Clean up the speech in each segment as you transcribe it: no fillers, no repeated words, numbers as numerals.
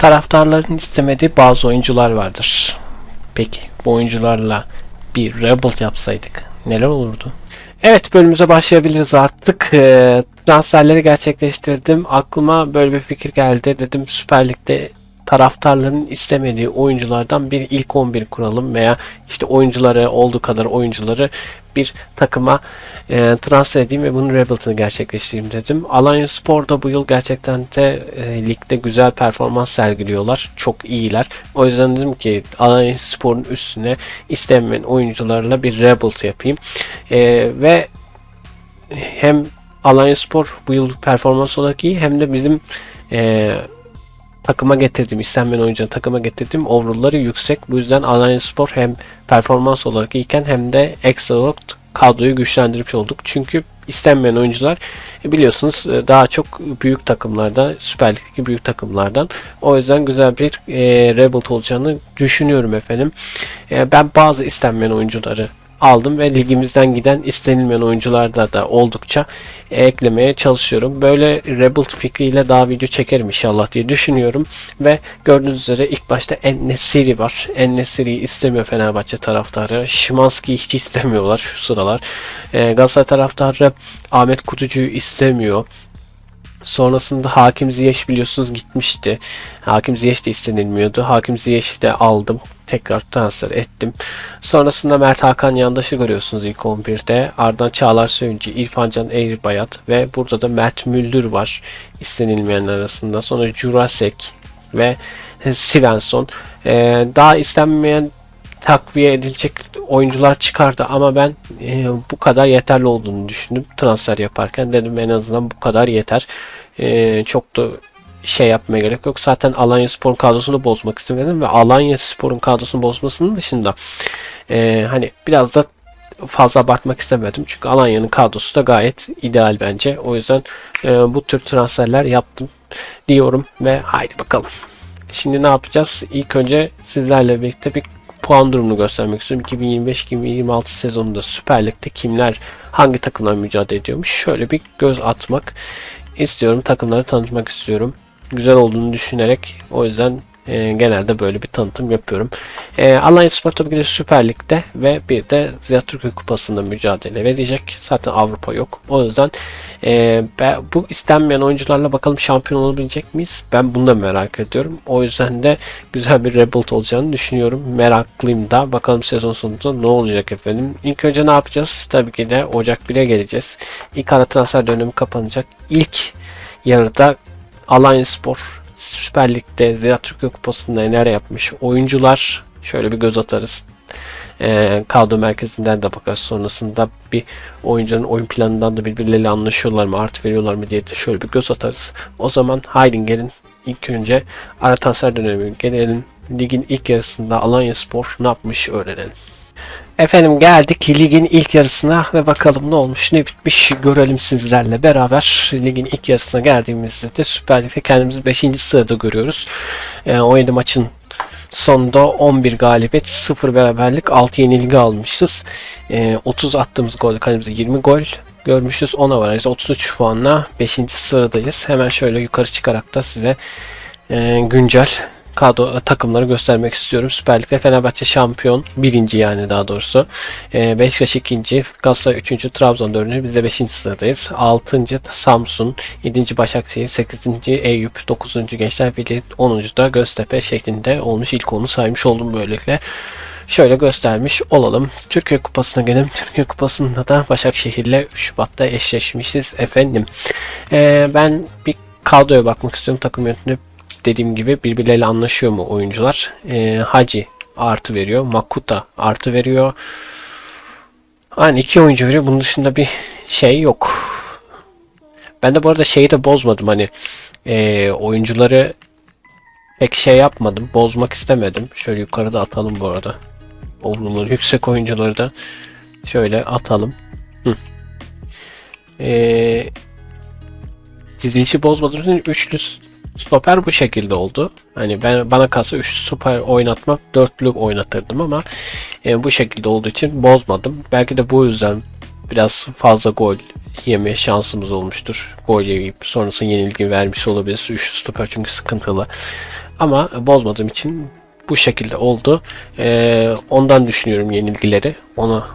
Taraftarların istemediği bazı oyuncular vardır. Peki bu oyuncularla bir rebuild yapsaydık neler olurdu? Evet, bölümümüze başlayabiliriz artık. Transferleri gerçekleştirdim. Aklıma böyle bir fikir geldi. Dedim Süper Lig'de taraftarların istemediği oyunculardan bir ilk 11 kuralım veya işte oyuncuları olduğu kadar oyuncuları bir takıma transfer edeyim ve bunun rebuild'ını gerçekleştireyim dedim. Alanyaspor da bu yıl gerçekten de ligde güzel performans sergiliyorlar. Çok iyiler. O yüzden dedim ki Alanyaspor'un üstüne istenmeyen oyuncularla bir rebuild yapayım. Ve hem Alanyaspor bu yıl performans olarak iyi hem de bizim takıma getirdiğim, istenmeyen oyuncuların takıma getirdiğim overall'ları yüksek. Bu yüzden Alanyaspor hem performans olarak iyiken hem de ekstra olarak kadroyu güçlendirmiş olduk. Çünkü istenmeyen oyuncular biliyorsunuz daha çok büyük takımlarda, Süper Lig'deki büyük takımlardan. O yüzden güzel bir rebuild olacağını düşünüyorum efendim. Ben bazı istenmeyen oyuncuları aldım ve ligimizden giden istenilmeyen oyuncularda da oldukça eklemeye çalışıyorum. Böyle rebuild fikriyle daha video çekerim inşallah diye düşünüyorum. Ve gördüğünüz üzere ilk başta En-Nesyri var. En-Nesyri'yi istemiyor Fenerbahçe taraftarı. Szymański'yi hiç istemiyorlar şu sıralar. Galatasaray taraftarı Ahmet Kutucu'yu istemiyor. Sonrasında Hakim Ziyech biliyorsunuz gitmişti. Hakim Ziyech de istenilmiyordu. Hakim Ziyech'i de aldım. Tekrar transfer ettim. Sonrasında Mert Hakan Yandaş'ı görüyorsunuz ilk 11'de. Ardından Çağlar Söyüncü, İrfan Can Eğribayat ve burada da Mert Müldür var istenilmeyenler arasında. Sonra Jurasek ve Svensson. Daha istenmeyen takviye edilecek oyuncular çıkardı ama ben bu kadar yeterli olduğunu düşündüm transfer yaparken. Dedim en azından bu kadar yeter. Çok da şey yapmaya gerek yok. Zaten Alanyaspor'un kadrosunu bozmak istemedim ve Alanyaspor'un kadrosunu bozmasının dışında hani biraz da fazla abartmak istemedim. Çünkü Alanya'nın kadrosu da gayet ideal bence. O yüzden bu tür transferler yaptım diyorum ve haydi bakalım. Şimdi ne yapacağız? İlk önce sizlerle birlikte bir puan durumunu göstermek istiyorum. 2025-2026 sezonunda Süper Lig'de kimler hangi takımlar mücadele ediyormuş? Şöyle bir göz atmak istiyorum. Takımları tanıtmak istiyorum. Güzel olduğunu düşünerek o yüzden genelde böyle bir tanıtım yapıyorum. Alanyaspor tabii ki de Süper Lig'de ve bir de Ziraat Türkiye Kupası'nda mücadele verecek. Zaten Avrupa yok. O yüzden bu istenmeyen oyuncularla bakalım şampiyon olabilecek miyiz? Ben bunu da merak ediyorum. O yüzden de güzel bir rebuild olacağını düşünüyorum. Meraklıyım da. Bakalım sezon sonunda ne olacak efendim. İlk önce ne yapacağız? Tabii ki de Ocak 1'e geleceğiz. İlk ara transfer dönemi kapanacak. İlk yarıda Alanyaspor Süper Lig'de Ziraat Türkiye Kupası'nda neler yapmış oyuncular şöyle bir göz atarız. Kadro merkezinden de bakarız. Sonrasında bir oyuncunun oyun planından da birbirleriyle anlaşıyorlar mı, artı veriyorlar mı diye de şöyle bir göz atarız. O zaman haydi gelin ilk önce ara transfer dönemi gelelim. Ligin ilk yarısında Alanyaspor ne yapmış öğrenelim. Efendim geldik ligin ilk yarısına ve bakalım ne olmuş ne bitmiş görelim sizlerle beraber. Ligin ilk yarısına geldiğimizde de Süper Lig'de kendimizi 5. sırada görüyoruz. 17 maçın sonunda 11 galibiyet, 0 beraberlik, 6 yenilgi almışız. 30 attığımız gol, kalemize 20 gol görmüşüz. 10'a varız. 33 puanla 5. sıradayız. Hemen şöyle yukarı çıkarak da size güncel kadro takımları göstermek istiyorum. Süper Lig'de Fenerbahçe şampiyon. Birinci yani daha doğrusu. Beşiktaş ikinci. Galatasaray üçüncü. Trabzon dördüncü. Biz de 5. sıradayız. 6. Samsun. 7. Başakşehir. 8. Eyüp. 9. Gençlerbirliği. 10. da Göztepe şeklinde olmuş. İlk onu saymış oldum böylelikle. Şöyle göstermiş olalım. Türkiye Kupası'na gelelim. Türkiye Kupası'nda da Başakşehir'le Şubat'ta eşleşmişiz efendim. Ben bir kadroya bakmak istiyorum. Takım yönetiminde dediğim gibi birbirleriyle anlaşıyor mu oyuncular? Hacı artı veriyor. Makuta artı veriyor. Aynı iki oyuncu veriyor. Bunun dışında bir şey yok. Ben de bu arada şeyi de bozmadım. Hani oyuncuları pek şey yapmadım. Bozmak istemedim. Şöyle yukarıda atalım bu arada. Oyuncuları, yüksek oyuncuları da şöyle atalım. Dizilişi bozmadığım için üçlü stoper bu şekilde oldu. Hani bana kalsa 3 stoper oynatmak 4'lü oynatırdım ama bu şekilde olduğu için bozmadım. Belki de bu yüzden biraz fazla gol yeme şansımız olmuştur. Gol yiyip sonrasında yenilgi vermiş olabiliriz. 3 stoper çünkü sıkıntılı. Ama bozmadığım için bu şekilde oldu. Ondan düşünüyorum yenilgileri. Ona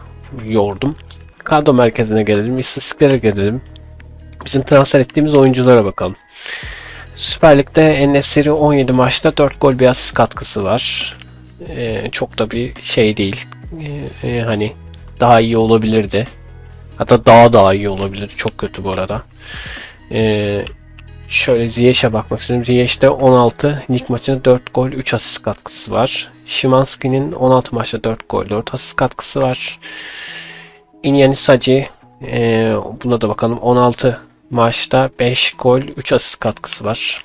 yordum. Kadro merkezine gelelim. İstatistiklere gelelim. Bizim transfer ettiğimiz oyunculara bakalım. Süper Lig'de En-Nesyri 17 maçta 4 gol bir asist katkısı var. Çok da bir şey değil. Hani daha iyi olabilirdi. Hatta daha iyi olabilir. Çok kötü bu arada. Şöyle Ziyech'e bakmak istiyorum. Ziyech'te 16 lig maçında 4 gol 3 asist katkısı var. Szymański'nin 16 maçta 4 gol 4 asist katkısı var. İnyanis Hacı, buna da bakalım, 16 maçta 5 gol 3 asist katkısı var.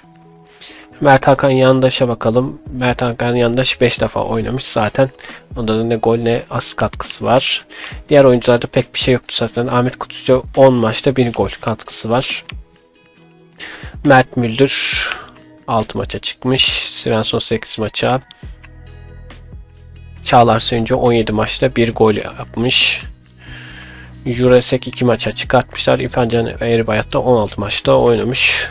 Mert Hakan Yandaş'a bakalım. Mert Hakan Yandaş 5 defa oynamış zaten. Onda da ne gol ne asist katkısı var. Diğer oyuncularda pek bir şey yoktu zaten. Ahmet Kutucu 10 maçta 1 gol katkısı var. Mert Müldür 6 maça çıkmış. Svensson 8 maça. Çağlar Söyüncü 17 maçta 1 gol yapmış. Jurasek 2 maça çıkartmışlar. İrfan Can Eğribayat da 16 maçta oynamış.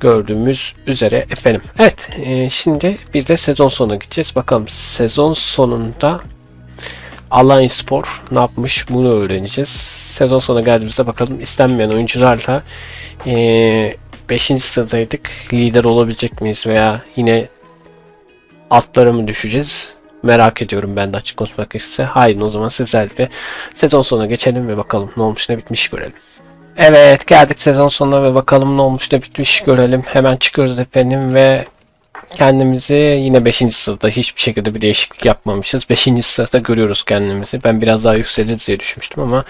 Gördüğümüz üzere efendim. Evet, şimdi bir de sezon sonuna gideceğiz. Bakalım sezon sonunda Alanyaspor ne yapmış, bunu öğreneceğiz. Sezon sonuna geldiğimizde bakalım istenmeyen oyuncularla 5. sıradaydık. Lider olabilecek miyiz veya yine altlara mı düşeceğiz? Merak ediyorum ben de, açık konuşmak gerekirse. Haydi o zaman sizlerle sezon sonuna geçelim ve bakalım ne olmuş ne bitmiş görelim. Evet, geldik sezon sonuna ve bakalım ne olmuş ne bitmiş görelim. Hemen çıkıyoruz efendim ve kendimizi yine 5. sırada, hiçbir şekilde bir değişiklik yapmamışız. 5. sırada görüyoruz kendimizi. Ben biraz daha yükseliriz diye düşünmüştüm ama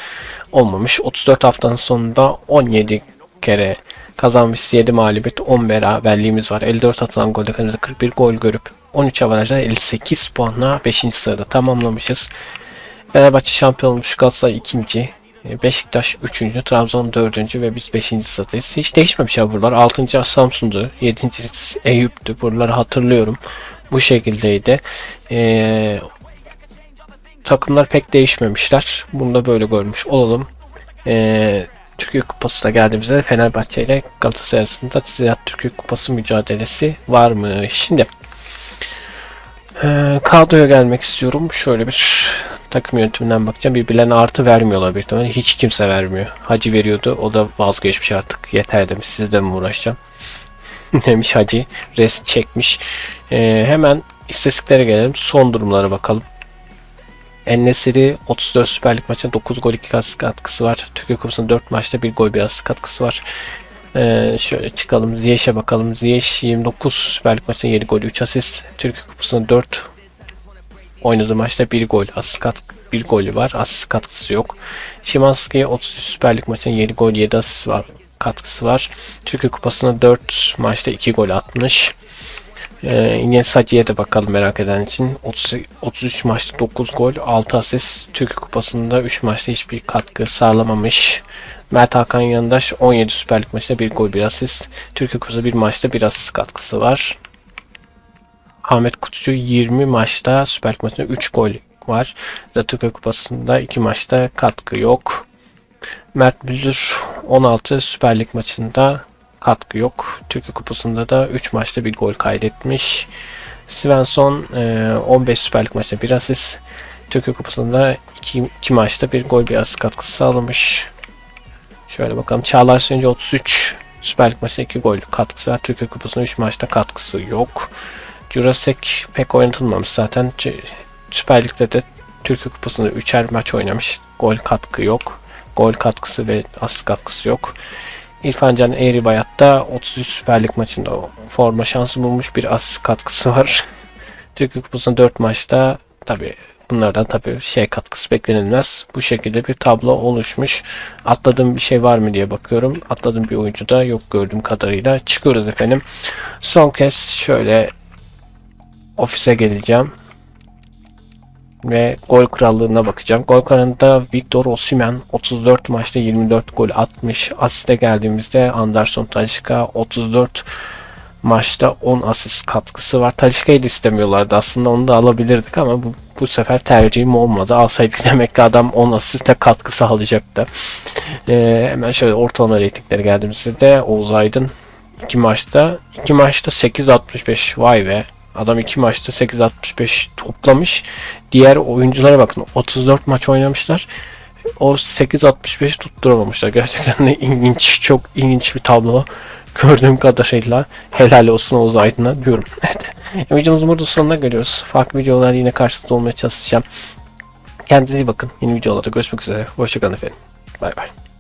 olmamış. 34 haftanın sonunda 17 kere kazanmış, 7 mağlubiyet, 10 beraberliğimiz var. 54 atılan golde kendimize 41 gol görüp 13 avarajla 58 puanla 5. sırada tamamlamışız. Fenerbahçe şampiyon olmuş, Galatasaray 2. Beşiktaş 3. Trabzon 4. ve biz 5. sıradayız. Hiç değişmemiş ya buralar. 6. Samsun'du. 7. Eyüp'tü. Buraları hatırlıyorum. Bu şekildeydi. Takımlar pek değişmemişler. Bunu da böyle görmüş olalım. Türkiye Kupası'na geldiğimizde Fenerbahçe ile Galatasaray arasında Ziraat Türkiye Kupası mücadelesi var mı? Şimdi kadroya gelmek istiyorum. Şöyle bir takım yönetiminden bakacağım. Birbirlerine artı vermiyorlar bir ihtimalle. Hiç kimse vermiyor. Hacı veriyordu. O da vazgeçmiş artık. Yeter demiş. Sizle mi uğraşacağım? Demiş Hacı. Rest çekmiş. Hemen istatistiklere gelelim. Son durumlara bakalım. En-Nesyri 34 Süper Lig maçında 9 gol 2 asist katkısı var. Türkiye Kupası'nda 4 maçta 1 gol 1 asist katkısı var. Şöyle çıkalım. Ziyech'e bakalım. Ziyech 29 Süper Lig maçında 7 gol 3 asist. Türkiye Kupası'nda 4 oynadığı maçta 1 gol asist katkı, 1 golü var. Asist katkısı yok. Szymański 33 Süper Lig maçında 7 gol 7 asist var, katkısı var. Türkiye Kupası'nda 4 maçta 2 gol atmış. Yine Hacı'ya da bakalım merak eden için. 33 maçta 9 gol 6 asist. Türkiye Kupası'nda 3 maçta hiçbir katkı sağlamamış. Mert Hakan Yandaş 17 Süper Lig maçında 1 gol 1 asist. Türkiye Kupası'nda 1 maçta 1 asist katkısı var. Ahmet Kutucu 20 maçta Süper Lig maçında 3 gol var. Türkiye Kupası'nda 2 maçta katkı yok. Mert Müldür 16 Süper Lig maçında katkı yok. Türkiye Kupası'nda da 3 maçta 1 gol kaydetmiş. Svensson 15 Süper Lig maçta 1 asist. Türkiye Kupası'nda 2 maçta 1 gol 1 asist katkısı sağlamış. Şöyle bakalım. Çağlar Söyüncü 33 Süper Lig maçında 2 gol katkısı var. Türkiye Kupası'nda 3 maçta katkısı yok. Jurasek pek oynatılmamış zaten. Süper Lig'de de Türkiye Kupası'nda 3'er maç oynamış. Gol katkı yok. Gol katkısı ve asist katkısı yok. İrfan Can Eğribayat da 33 Süper Lig maçında forma şansı bulmuş, bir asist katkısı var. Türkiye Kupası'nda 4 maçta tabi bunlardan katkısı beklenilmez. Bu şekilde bir tablo oluşmuş. Atladığım bir şey var mı diye bakıyorum. Atladığım bir oyuncu da yok gördüğüm kadarıyla. Çıkıyoruz efendim. Son kez şöyle ofise geleceğim. Ve gol krallığına bakacağım. Gol krallığında Victor Osimhen 34 maçta 24 gol atmış. Asiste geldiğimizde Anderson Talisca 34 maçta 10 asist katkısı var. Talisca'yı da istemiyorlardı. Aslında onu da alabilirdik ama bu sefer tercihim olmadı. Alsaydık demek ki adam 10 asiste katkı sağlayacaktı. Hemen şöyle ortalama reytingleri geldiğimizde de Oğuz Aydın 2 maçta. 2 maçta 8.65. Vay be. Adam 2 maçta 8.65 toplamış. Diğer oyunculara bakın. 34 maç oynamışlar. O 8.65 tutturamamışlar. Gerçekten de ilginç. Çok ilginç bir tablo. Gördüğüm kadarıyla helal olsun Oğuz Aydın'a diyorum. Evet. Videomuzun burada sonuna geliyoruz. Farklı videolar yine karşınızda olmaya çalışacağım. Kendinize iyi bakın. Yeni videolarda görüşmek üzere. Hoşçakalın efendim. Bay bay.